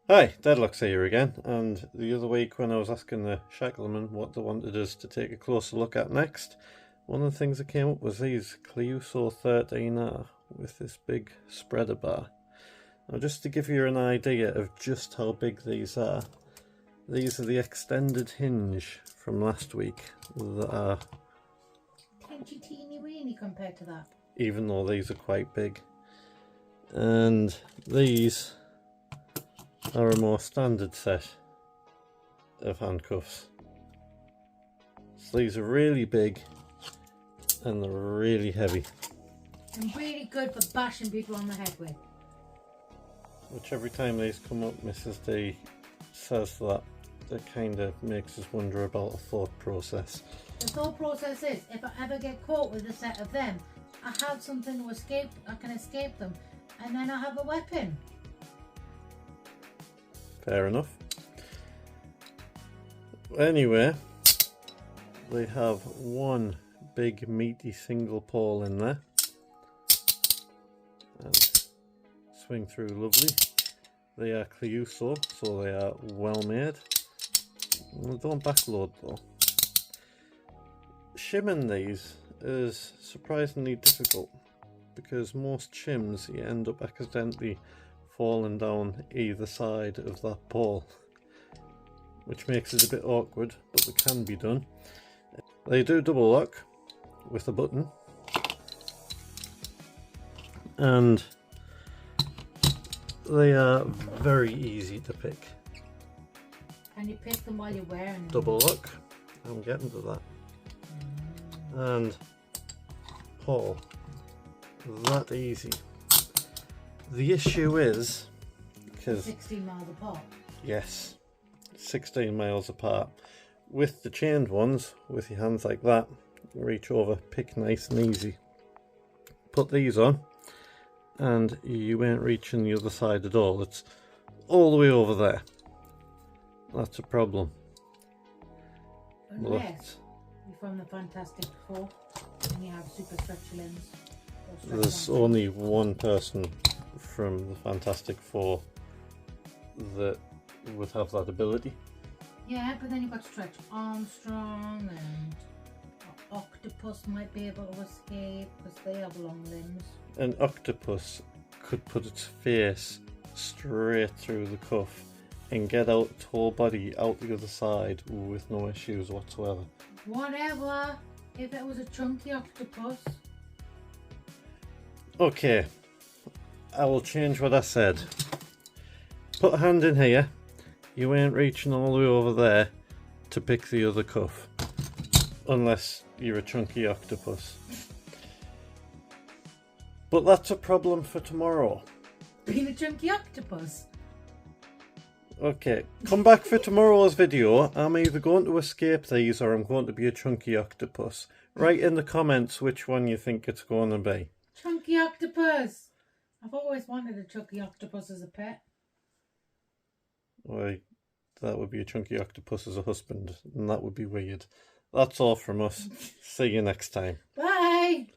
Hi, Deadlock's here again, and the other week when I was asking the shacklemen what they wanted us to take a closer look at next, one of the things that came up was these Clejuso 13R with this big spreader bar. Now just to give you an idea of just how big these are the extended hinge from last week that are teeny weeny compared to that. even though these are quite big. And these are a more standard set of handcuffs. So these are really big and they're really heavy. And really good for bashing people on the head with. Which every time these come up, Mrs. D says that kind of makes us wonder about a thought process. The thought process is, if I ever get caught with a set of them, I have something to escape, I can escape them, and then I have a weapon. Fair enough. Anyway, they have one big meaty single pole in there. And swing through lovely. They are Clejuso, so they are well made. They don't backload though. Shimming these is surprisingly difficult because most shims you end up accidentally falling down either side of that pole, which makes it a bit awkward, but it can be done. They do double lock with a button, and they are very easy to pick. Can you pick them while you're wearing them? Double lock, I'm getting to that. And pull, that easy. The issue is, because 16 miles apart. yes, 16 miles apart. With the chained ones, with your hands like that, reach over, pick nice and easy. Put these on, and you ain't reaching the other side at all. It's all the way over there. That's a problem. Unless you're from the Fantastic Four and you have super stretchy limbs. There's only one person from the Fantastic Four that would have that ability. Yeah, but then you've got Stretch Armstrong, and Octopus might be able to escape because they have long limbs. An octopus could put its face straight through the cuff and get out its whole body out the other side with no issues whatsoever. Whatever, if it was a chunky octopus. Okay, I will change what I said. Put a hand in here. You ain't reaching all the way over there to pick the other cuff. Unless you're a chunky octopus. But that's a problem for tomorrow. Being a chunky octopus? Okay, come back for tomorrow's video. I'm either going to escape these or I'm going to be a chunky octopus. Write in the comments which one you think it's going to be. Chunky octopus! I've always wanted a chunky octopus as a pet. Why, that would be a chunky octopus as a husband, and that would be weird. That's all from us. See you next time. Bye!